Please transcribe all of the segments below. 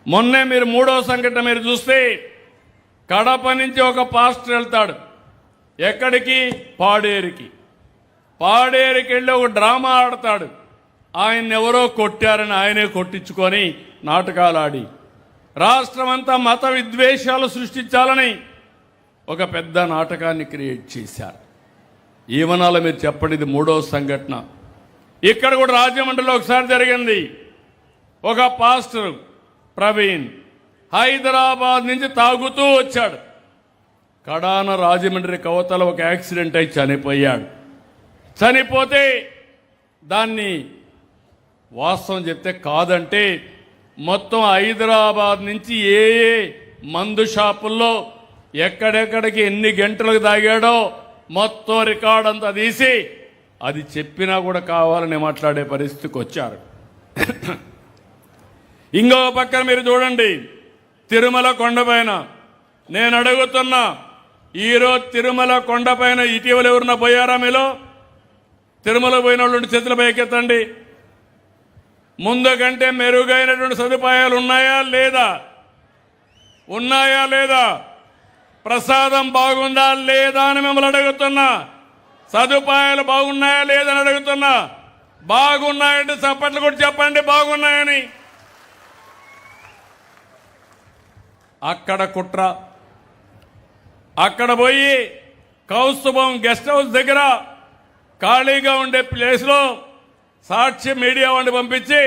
మొన్నే మీరు మూడో సంఘటన మీరు చూస్తే కడప నుంచి ఒక పాస్టర్ వెళ్తాడు. ఎక్కడికి? పాడేరుకి. పాడేరుకి వెళ్ళి ఒక డ్రామా ఆడతాడు. ఆయన్ని ఎవరో కొట్టారని ఆయనే కొట్టించుకొని నాటకాలు ఆడి రాష్ట్రమంతా మత విద్వేషాలు సృష్టించాలని ఒక పెద్ద నాటకాన్ని క్రియేట్ చేశారు. ఈవనాల మీరు చెప్పండి, ఇది మూడో సంఘటన. ఇక్కడ కూడా రాజమండ్రిలో ఒకసారి జరిగింది. ఒక పాస్టర్ ప్రవీణ్ హైదరాబాద్ నుంచి తాగుతూ వచ్చాడు. కడాన రాజమండ్రి కవతల ఒక యాక్సిడెంట్ అయి చనిపోయాడు. చనిపోతే దాన్ని వాస్తవం చెప్తే కాదంటే మొత్తం హైదరాబాద్ నుంచి ఏ మందు షాపుల్లో ఎక్కడెక్కడికి ఎన్ని గంటలకు తాగాడో మొత్తం రికార్డ్ అంతా తీసి అది చెప్పినా కూడా కావాలని మాట్లాడే పరిస్థితికి వచ్చారు. ఇంకో పక్కన మీరు చూడండి, తిరుమల కొండపైన నేను అడుగుతున్నా, ఈరోజు తిరుమల కొండపైన ఇటీవల ఎవరన్నా పోయారా? మీలో తిరుమల పోయిన వాళ్ళు చేతుల పైకెత్తండి. ముందు కంటే మెరుగైనటువంటి సదుపాయాలు ఉన్నాయా లేదా? ఉన్నాయా లేదా? ప్రసాదం బాగుందా లేదా అని మిమ్మల్ని అడుగుతున్నా. సదుపాయాలు బాగున్నాయా లేదని అడుగుతున్నా. బాగున్నాయంటే చప్పట్లు కూడా చెప్పండి బాగున్నాయని. అక్కడ కుట్ర. అక్కడ పోయి కౌస్తుభం గెస్ట్ హౌస్ దగ్గర ఖాళీగా ఉండే ప్లేస్లో సాక్షి మీడియా వాడిని పంపించి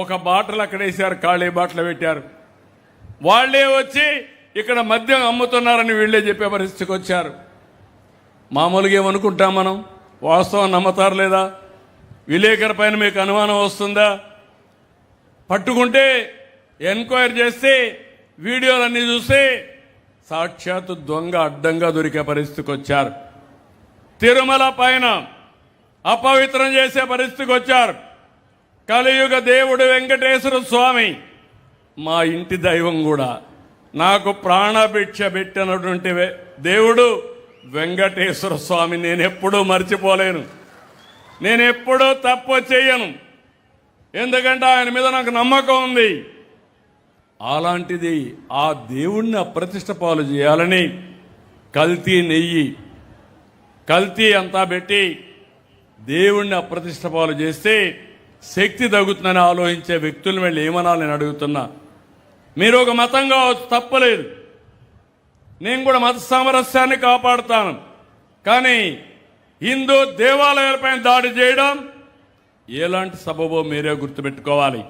ఒక బాటలు అక్కడ వేశారు, ఖాళీ బాటలు పెట్టారు. వాళ్లే వచ్చి ఇక్కడ మద్యం అమ్ముతున్నారని వీళ్లే చెప్పే పరిస్థితికి వచ్చారు. మామూలుగా ఏమనుకుంటాం మనం? వాస్తవం నమ్మతారు లేదా? విలేకరు పైన మీకు అనుమానం వస్తుందా? పట్టుకుంటే ఎంక్వైరీ చేస్తే వీడియోలన్నీ చూస్తే సాక్షాత్తు దొంగ అడ్డంగా దొరికే పరిస్థితికి వచ్చారు. తిరుమల పైన అపవిత్రం చేసే పరిస్థితికి వచ్చారు. కలియుగ దేవుడు వెంకటేశ్వర స్వామి మా ఇంటి దైవం కూడా, నాకు ప్రాణభిక్ష పెట్టినటువంటి దేవుడు వెంకటేశ్వర స్వామి నేను ఎప్పుడూ మర్చిపోలేను. నేను ఎప్పుడూ తప్పు చేయను, ఎందుకంటే ఆయన మీద నాకు నమ్మకం ఉంది. అలాంటిది ఆ దేవుణ్ణి అప్రతిష్ట పాలు చేయాలని కల్తీ నెయ్యి, కల్తీ అంతా పెట్టి దేవుణ్ణి అప్రతిష్ట పాలు చేస్తే శక్తి తగ్గుతుందని ఆలోచించే వ్యక్తులను వెళ్ళి ఏమనాలి నేను అడుగుతున్నా. మీరు ఒక మతంగా తప్పలేదు, నేను కూడా మత సామరస్యాన్ని కాపాడుతాను. కానీ హిందూ దేవాలయాలపైన దాడి చేయడం ఎలాంటి సబబో మీరే గుర్తుపెట్టుకోవాలి.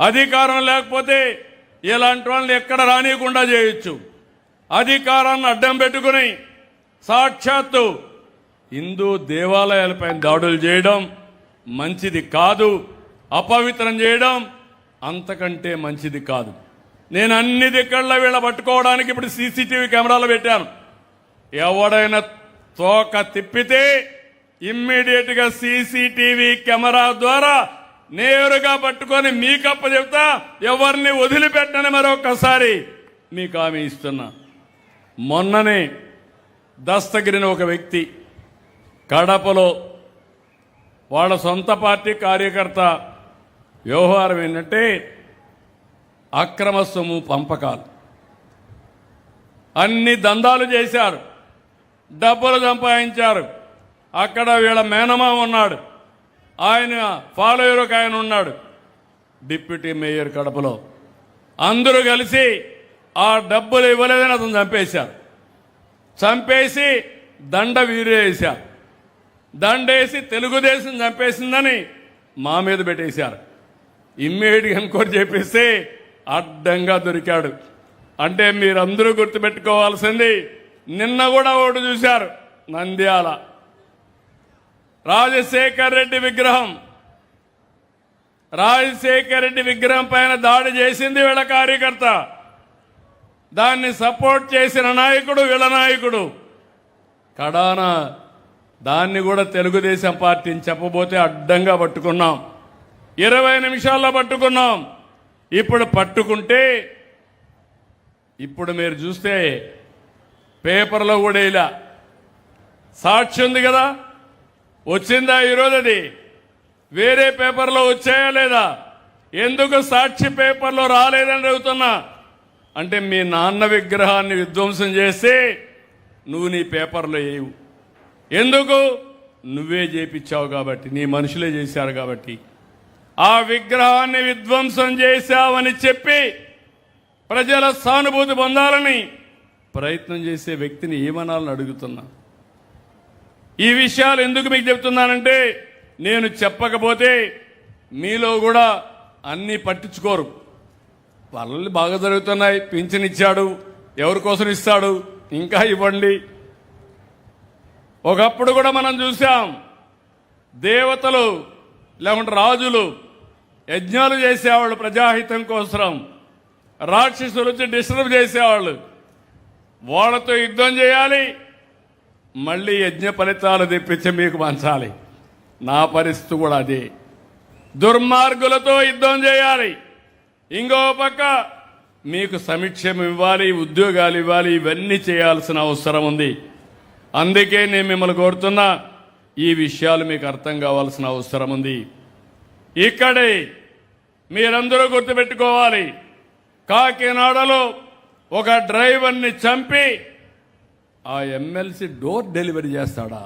అధికారం లేకపోతే ఇలాంటి వాళ్ళని ఎక్కడ రానియకుండా చేయొచ్చు. అధికారాన్ని అడ్డం పెట్టుకుని సాక్షాత్తు హిందూ దేవాలయాలపైన దాడులు చేయడం మంచిది కాదు. అపవిత్రం చేయడం అంతకంటే మంచిది కాదు. నేను అన్ని దిక్కల్లో వీళ్ళ పట్టుకోవడానికి ఇప్పుడు సీసీటీవీ కెమెరాలు పెట్టాను. ఎవడైనా తోక తిప్పితే ఇమ్మీడియట్ గా సీసీటీవీ కెమెరా ద్వారా నేరుగా పట్టుకొని మీకప్ప చెప్తా, ఎవరిని వదిలిపెట్టని మరొకసారి మీకు హామీ ఇస్తున్నా. మొన్ననే దస్తగిరిని ఒక వ్యక్తి కడపలో వాళ్ళ సొంత పార్టీ కార్యకర్త వ్యవహారం ఏంటంటే అక్రమ సొమ్ము పంపకాలు, అన్ని దందాలు చేశారు, డబ్బులు సంపాదించారు. అక్కడ వీళ్ళ మేనమామ ఉన్నాడు, ఆయన ఫాలోయర్ ఒక ఆయన ఉన్నాడు, డిప్యూటీ మేయర్ కడపలో. అందరూ కలిసి ఆ డబ్బులు ఇవ్వలేదని అతను చంపేశారు. చంపేసి దండ వీరేశారు. దండేసి తెలుగుదేశం చంపేసిందని మా మీద పెట్టేశారు. ఇమ్మీడియట్గా ఎంక్వైరీ చేపిస్తే అడ్డంగా దొరికాడు. అంటే మీరందరూ గుర్తుపెట్టుకోవాల్సింది, నిన్న కూడా ఒకటి చూశారు, నంద్యాల రాజశేఖర్ రెడ్డి విగ్రహం, రాజశేఖర్ రెడ్డి విగ్రహం పైన దాడి చేసింది వీళ్ళ కార్యకర్త. దాన్ని సపోర్ట్ చేసిన నాయకుడు వీళ్ళ నాయకుడు. కడాన దాన్ని కూడా తెలుగుదేశం పార్టీని చెప్పబోతే అడ్డంగా పట్టుకున్నాం. 20 నిమిషాల్లో పట్టుకున్నాం. ఇప్పుడు పట్టుకుంటే ఇప్పుడు మీరు చూస్తే పేపర్లో కూడా ఇలా సాక్షి ఉంది కదా, వచ్చిందా ఈరోజు? అది వేరే పేపర్లో వచ్చాయా లేదా? ఎందుకు సాక్షి పేపర్లో రాలేదని అడుగుతున్నా. అంటే మీ నాన్న విగ్రహాన్ని విధ్వంసం చేస్తే నువ్వు నీ పేపర్లో వేయవు. ఎందుకు? నువ్వే చేపించావు కాబట్టి, నీ మనుషులే చేశారు కాబట్టి. ఆ విగ్రహాన్ని విధ్వంసం చేశావని చెప్పి ప్రజల సానుభూతి పొందాలని ప్రయత్నం చేసే వ్యక్తిని ఏమనాలని అడుగుతున్నా. ఈ విషయాలు ఎందుకు మీకు చెప్తున్నానంటే, నేను చెప్పకపోతే మీలో కూడా అన్నీ పట్టించుకోరు. వాళ్ళు బాగా జరుగుతున్నాయి, పింఛన్ ఇచ్చాడు, ఎవరి కోసం ఇస్తాడు, ఇంకా ఇవ్వండి. ఒకప్పుడు కూడా మనం చూసాం, దేవతలు లేకుంటే రాజులు యజ్ఞాలు చేసేవాళ్ళు ప్రజాహితం కోసం, రాక్షసులు వచ్చి డిస్టర్బ్ చేసేవాళ్ళు. వాళ్ళతో యుద్ధం చేయాలి, మళ్ళీ యజ్ఞ ఫలితాలు తెప్పించి మీకు పంచాలి. నా పరిస్థితి కూడా అదే. దుర్మార్గులతో యుద్ధం చేయాలి, ఇంకో పక్క మీకు సంక్షేమం ఇవ్వాలి, ఉద్యోగాలు ఇవ్వాలి. ఇవన్నీ చేయాల్సిన అవసరం ఉంది. అందుకే నేను మిమ్మల్ని కోరుతున్నా, ఈ విషయాలు మీకు అర్థం కావాల్సిన అవసరం ఉంది. ఇక్కడే మీరందరూ గుర్తుపెట్టుకోవాలి, కాకినాడలో ఒక డ్రైవర్ని చంపి ఆ ఎమ్మెల్సీ డోర్ డెలివరీ చేస్తాడా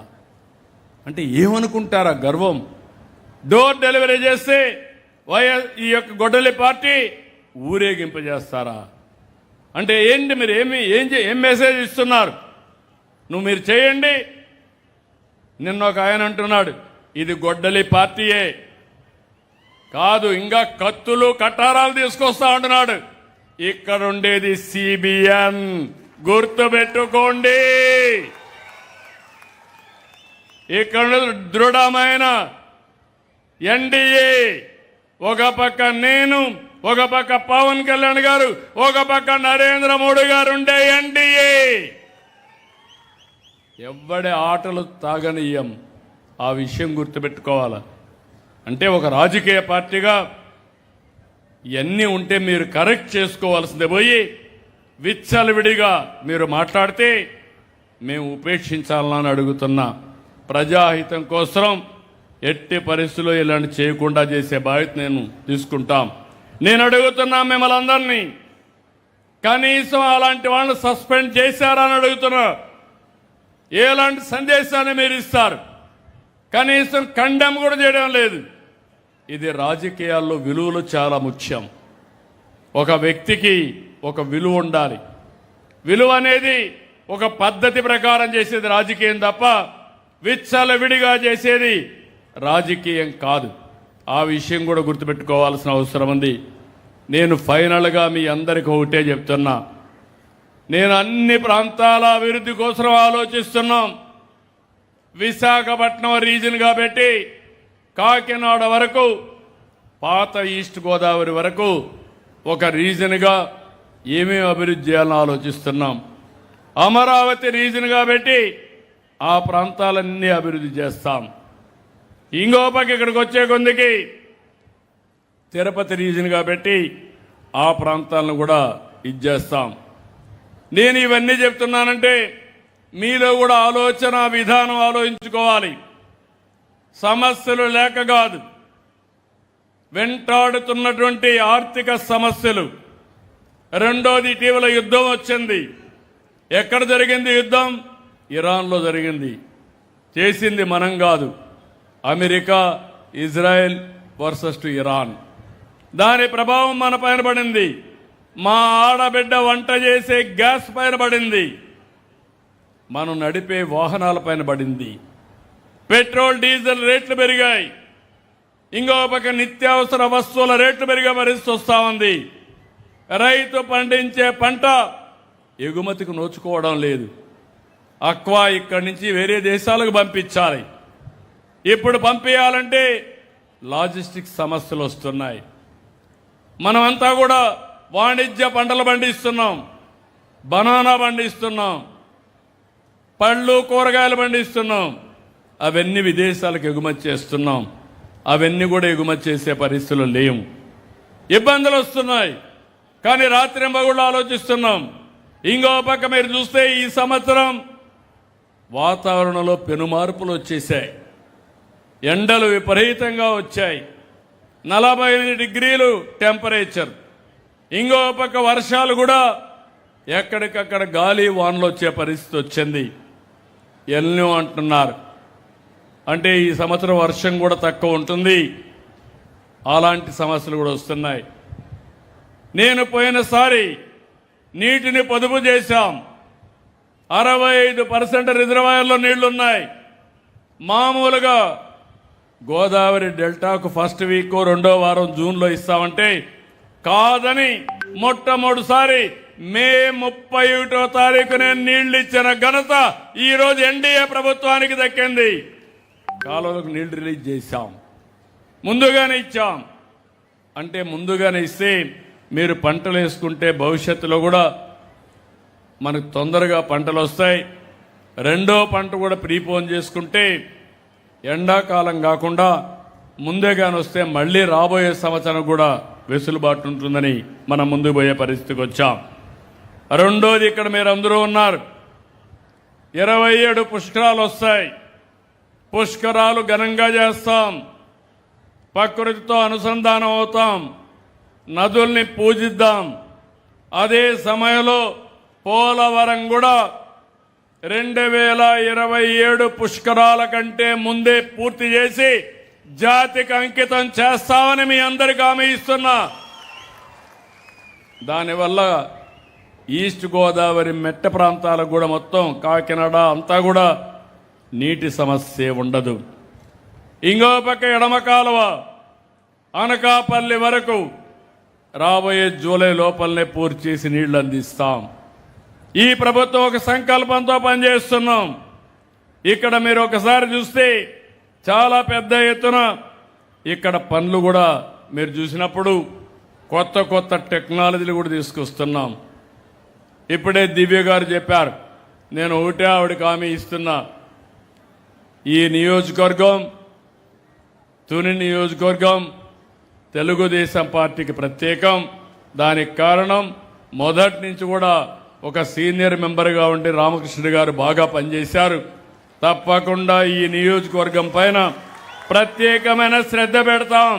అంటే ఏమనుకుంటారా? గర్వం. డోర్ డెలివరీ చేస్తే ఈ యొక్క గొడ్డలి పార్టీ ఊరేగింపజేస్తారా? అంటే ఏంటి? మీరు ఏం మెసేజ్ ఇస్తున్నారు? మీరు చేయండి. నిన్న ఒక ఆయన అంటున్నాడు, ఇది గొడ్డలి పార్టీయే కాదు, ఇంకా కత్తులు కటారాలు తీసుకొస్తా అంటున్నాడు. ఇక్కడ ఉండేది సిబిఎన్, గుర్తుపెట్టుకోండి. ఇక్కడ దృఢమైన ఎన్డీఏ. ఒక పక్క నేను, ఒక పక్క పవన్ కళ్యాణ్ గారు, ఒక పక్క నరేంద్ర మోడీ గారు ఉండే ఎన్డీఏ. ఎవ్వడి ఆటలు తాగనీయం. ఆ విషయం గుర్తుపెట్టుకోవాలి. అంటే ఒక రాజకీయ పార్టీగా ఇవన్నీ ఉంటే మీరు కరెక్ట్ చేసుకోవాల్సిందే పోయి విచ్చలవిడిగా మీరు మాట్లాడితే మేము ఉపేక్షించాలని అడుగుతున్నా. ప్రజాహితం కోసం ఎట్టి పరిస్థితుల్లో ఇలాంటి చేయకుండా చేసే బాధ్యత నేను తీసుకుంటాం. నేను అడుగుతున్నా మిమ్మల్ని అందరినీ, కనీసం అలాంటి వాళ్ళని సస్పెండ్ చేశారని అడుగుతున్నా. ఎలాంటి సందేశాన్ని మీరు ఇస్తారు? కనీసం కండెమ్ కూడా చేయడం లేదు. ఇది రాజకీయాల్లో విలువలు చాలా ముఖ్యం. ఒక వ్యక్తికి ఒక విలువ ఉండాలి. విలువ అనేది ఒక పద్ధతి ప్రకారం చేసేది రాజకీయం తప్ప విచ్చలవిడిగా చేసేది రాజకీయం కాదు. ఆ విషయం కూడా గుర్తుపెట్టుకోవాల్సిన అవసరం ఉంది. నేను ఫైనల్గా మీ అందరికీ ఒకటే చెప్తున్నా, నేను అన్ని ప్రాంతాల అభివృద్ధి కోసం ఆలోచిస్తున్నాం. విశాఖపట్నం రీజన్గా పెట్టి కాకినాడ వరకు, పాత ఈస్ట్ గోదావరి వరకు ఒక రీజన్గా ఏమేమి అభివృద్ధి చేయాలని ఆలోచిస్తున్నాం. అమరావతి రీజన్గా పెట్టి ఆ ప్రాంతాలన్నీ అభివృద్ధి చేస్తాం. ఇంకో పక్క ఇక్కడికి వచ్చే కొందికి తిరుపతి రీజన్గా పెట్టి ఆ ప్రాంతాలను కూడా ఇచ్చేస్తాం. నేను ఇవన్నీ చెప్తున్నానంటే మీలో కూడా ఆలోచన విధానం ఆలోచించుకోవాలి. సమస్యలు లేక కాదు, వెంటాడుతున్నటువంటి ఆర్థిక సమస్యలు. రెండోది, ఇటీవల యుద్ధం వచ్చింది. ఎక్కడ జరిగింది యుద్ధం? ఇరాన్లో జరిగింది. చేసింది మనం కాదు, America, Israel versus to Iran. దాని ప్రభావం మన పైన పడింది. మా ఆడబిడ్డ వంట చేసే గ్యాస్ పైన పడింది. మనం నడిపే వాహనాల పైన పడింది. పెట్రోల్ డీజిల్ రేట్లు పెరిగాయి. ఇంకో పక్క నిత్యావసర వస్తువుల రేట్లు పెరిగే పరిస్థితి వస్తూ ఉంది. రైతు పండించే పంట ఎగుమతికి నోచుకోవడం లేదు. అక్వా ఇక్కడి నుంచి వేరే దేశాలకు పంపించాలి. ఇప్పుడు పంపించాలంటే లాజిస్టిక్స్ సమస్యలు వస్తున్నాయి. మనమంతా కూడా వాణిజ్య పంటలు పండిస్తున్నాం, బనానా పండిస్తున్నాం, పళ్ళు కూరగాయలు పండిస్తున్నాం. అవన్నీ విదేశాలకు ఎగుమతి చేస్తున్నాం. అవన్నీ కూడా ఎగుమతి చేసే పరిస్థితులు లేవు. ఇబ్బందులు వస్తున్నాయి. కానీ రాత్రింబగళ్ళు ఆలోచిస్తున్నాం. ఇంకో పక్క మీరు చూస్తే ఈ సంవత్సరం వాతావరణంలో పెను మార్పులు వచ్చేసాయి. ఎండలు విపరీతంగా వచ్చాయి. 48 డిగ్రీలు టెంపరేచర్. ఇంకో పక్క వర్షాలు కూడా ఎక్కడికక్కడ గాలి వానలు వచ్చే పరిస్థితి వచ్చింది. ఎల్నినో అంటున్నారు, అంటే ఈ సంవత్సరం వర్షం కూడా తక్కువ ఉంటుంది. అలాంటి సమస్యలు కూడా వస్తున్నాయి. నేను పోయినసారి నీటిని పొదుపు చేశాం. 65% రిజర్వాయర్లో నీళ్లున్నాయి. మామూలుగా గోదావరి డెల్టాకు ఫస్ట్ వీక్ రెండో వారం జూన్లో ఇస్తామంటే కాదని మొట్టమొదటిసారి మే 31వ తారీఖునే నీళ్లు ఇచ్చిన ఘనత ఈరోజు ఎన్డీఏ ప్రభుత్వానికి దక్కింది. కాలువలకు నీళ్లు రిలీజ్ చేశాం, ముందుగానే ఇచ్చాం. అంటే ముందుగానే ఇస్తే మీరు పంటలు వేసుకుంటే భవిష్యత్తులో కూడా మనకు తొందరగా పంటలు వస్తాయి. రెండో పంట కూడా ప్రీపోన్ చేసుకుంటే ఎండాకాలం కాకుండా ముందేగాని వస్తే మళ్ళీ రాబోయే సంవత్సరం కూడా వెసులుబాటు ఉంటుందని మనం ముందుకు పోయే పరిస్థితికి వచ్చాం. రెండోది, ఇక్కడ మీరు అందరూ ఉన్నారు, 27 పుష్కరాలు వస్తాయి. పుష్కరాలు ఘనంగా చేస్తాం, ప్రకృతితో అనుసంధానం అవుతాం, నదుల్ని పూజిద్దాం. అదే సమయంలో పోలవరం కూడా 2027 పుష్కరాల కంటే ముందే పూర్తి చేసి జాతికి అంకితం చేస్తామని మీ అందరికీ హామీ ఇస్తున్నా. దానివల్ల ఈస్ట్ గోదావరి మెట్ట ప్రాంతాలకు కూడా మొత్తం కాకినాడ అంతా కూడా నీటి సమస్య ఉండదు. ఇంకో పక్క ఎడమ కాలువ అనకాపల్లి వరకు రాబోయే జూలై లోపలనే పూర్తి చేసి నీళ్లు అందిస్తాం. ఈ ప్రభుత్వం ఒక సంకల్పంతో పనిచేస్తున్నాం. ఇక్కడ మీరు ఒకసారి చూస్తే చాలా పెద్ద ఎత్తున ఇక్కడ పనులు కూడా మీరు చూసినప్పుడు కొత్త కొత్త టెక్నాలజీలు కూడా తీసుకొస్తున్నాం. ఇప్పుడే దివ్య గారు చెప్పారు, నేను ఒకటే ఆవిడకి హామీ ఇస్తున్నా, ఈ నియోజకవర్గం తుని నియోజకవర్గం తెలుగుదేశం పార్టీకి ప్రత్యేకం. దానికి కారణం మొదటి నుంచి కూడా ఒక సీనియర్ మెంబర్గా ఉండి రామకృష్ణ గారు బాగా పనిచేశారు. తప్పకుండా ఈ నియోజకవర్గం పైన ప్రత్యేకమైన శ్రద్ధ పెడతాం.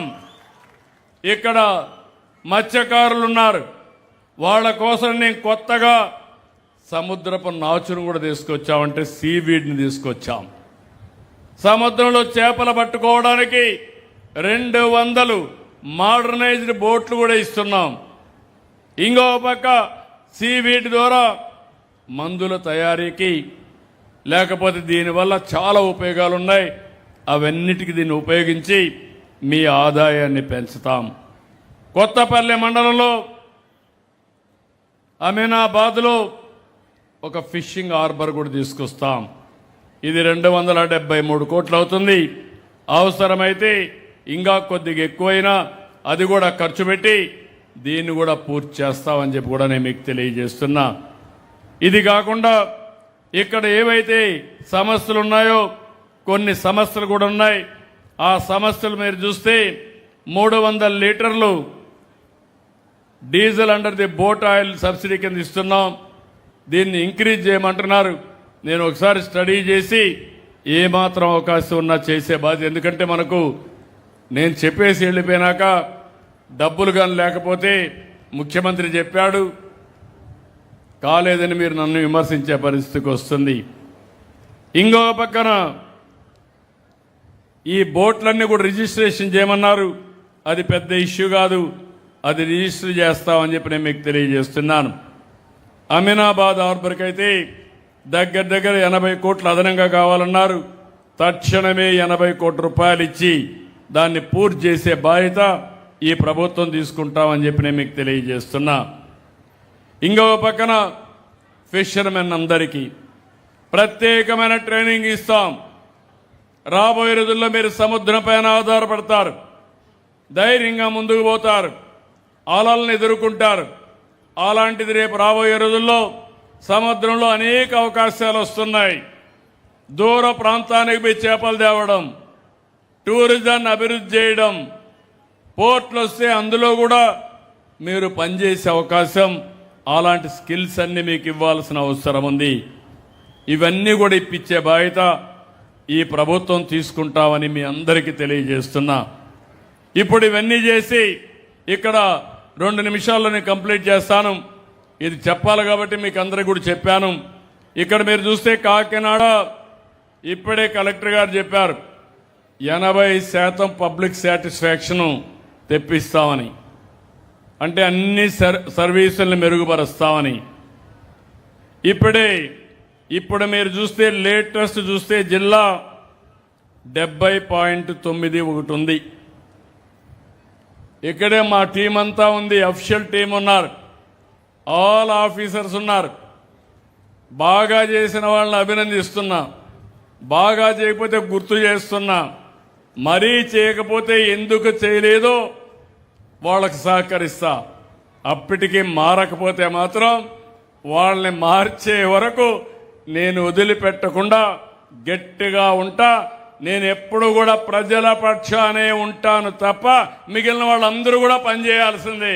ఇక్కడ మత్స్యకారులు ఉన్నారు, వాళ్ళ కోసం నేను కొత్తగా సముద్రపు నాచును కూడా తీసుకొచ్చామంటే సీవీడ్ని తీసుకొచ్చాం. సముద్రంలో చేపలు పట్టుకోవడానికి 200 మోడర్నైజ్డ్ బోట్లు కూడా ఇస్తున్నాం. ఇంకో పక్క సీవీడ్ ద్వారా మందుల తయారీకి, లేకపోతే దీనివల్ల చాలా ఉపయోగాలు ఉన్నాయి, అవన్నిటికీ దీన్ని ఉపయోగించి మీ ఆదాయాన్ని పెంచుతాం. కొత్తపల్లి మండలంలో అమీనాబాద్లో ఒక ఫిషింగ్ హార్బర్ కూడా తీసుకొస్తాం. ఇది 273 కోట్లు అవుతుంది. అవసరమైతే ఇంకా కొద్దిగా ఎక్కువైనా అది కూడా ఖర్చు పెట్టి దీన్ని కూడా పూర్తి చేస్తామని చెప్పి కూడా నేను మీకు తెలియజేస్తున్నా. ఇది కాకుండా ఇక్కడ ఏవైతే సమస్యలు ఉన్నాయో కొన్ని సమస్యలు కూడా ఉన్నాయి. ఆ సమస్యలు మీరు చూస్తే 300 లీటర్లు diesel under the boat oil subsidy కింద ఇస్తున్నాం. దీన్ని ఇంక్రీజ్ చేయమంటున్నారు. నేను ఒకసారి స్టడీ చేసి ఏమాత్రం అవకాశం ఉన్నా చేసే బాధ్యత. ఎందుకంటే మనకు నేను చెప్పేసి వెళ్ళిపోయినాక డబ్బులు కానీ లేకపోతే ముఖ్యమంత్రి చెప్పాడు కాలేదని మీరు నన్ను విమర్శించే పరిస్థితికి వస్తుంది. ఇంకో పక్కన ఈ బోట్లన్నీ కూడా రిజిస్ట్రేషన్ చేయమన్నారు. అది పెద్ద ఇష్యూ కాదు, అది రిజిస్టర్ చేస్తామని చెప్పి నేను మీకు తెలియజేస్తున్నాను. అమీనాబాద్ హార్బర్కి అయితే దగ్గర 80 కోట్లు అదనంగా కావాలన్నారు. తక్షణమే 80 కోట్ల రూపాయలు ఇచ్చి దాన్ని పూర్తి చేసే బాధ్యత ఈ ప్రభుత్వం తీసుకుంటామని చెప్పి నేను మీకు తెలియజేస్తున్నా. ఇంకో పక్కన ఫిషర్మెన్ అందరికీ ప్రత్యేకమైన ట్రైనింగ్ ఇస్తాం. రాబోయే రోజుల్లో మీరు సముద్రం పైన ఆధారపడతారు, ధైర్యంగా ముందుకు పోతారు, అలల్ని ఎదుర్కొంటారు. అలాంటిది రేపు రాబోయే రోజుల్లో సముద్రంలో అనేక అవకాశాలు వస్తున్నాయి. దూర ప్రాంతానికి పోయి చేపలు తేవడం, టూరిజాన్ని అభివృద్ధి చేయడం, పోర్ట్లు వస్తే అందులో కూడా మీరు పనిచేసే అవకాశం, అలాంటి స్కిల్స్ అన్ని మీకు ఇవ్వాల్సిన అవసరం ఉంది. ఇవన్నీ కూడా ఇప్పించే బాధ్యత ఈ ప్రభుత్వం తీసుకుంటామని మీ అందరికీ తెలియజేస్తున్నా. ఇప్పుడు ఇవన్నీ చేసి ఇక్కడ 2 నిమిషాల్లో నేను కంప్లీట్ చేస్తాను. ఇది చెప్పాలి కాబట్టి మీకు అందరికీ కూడా చెప్పాను. ఇక్కడ మీరు చూస్తే కాకినాడ ఇప్పుడే కలెక్టర్ గారు చెప్పారు 80% పబ్లిక్ సాటిస్ఫాక్షన్ తెప్పిస్తామని, అంటే అన్ని సర్వీసులను మెరుగుపరుస్తామని. ఇప్పుడు మీరు చూస్తే లేటెస్ట్ చూస్తే జిల్లా 70.91 ఉంది. ఇక్కడే మా టీం అంతా ఉంది, అఫీషియల్ టీం ఉన్నారు, ఆల్ ఆఫీసర్స్ ఉన్నారు. బాగా చేసిన వాళ్ళని అభినందిస్తున్నా, బాగా చేయకపోతే గుర్తు చేస్తున్నా, మరీ చేయకపోతే ఎందుకు చేయలేదో వాళ్ళకి సహకరిస్తా. అప్పటికి మారకపోతే మాత్రం వాళ్ళని మార్చే వరకు నేను వదిలిపెట్టకుండా గట్టిగా ఉంటా. నేను ఎప్పుడు కూడా ప్రజల పక్షానే ఉంటాను తప్ప మిగిలిన వాళ్ళందరూ కూడా పనిచేయాల్సిందే.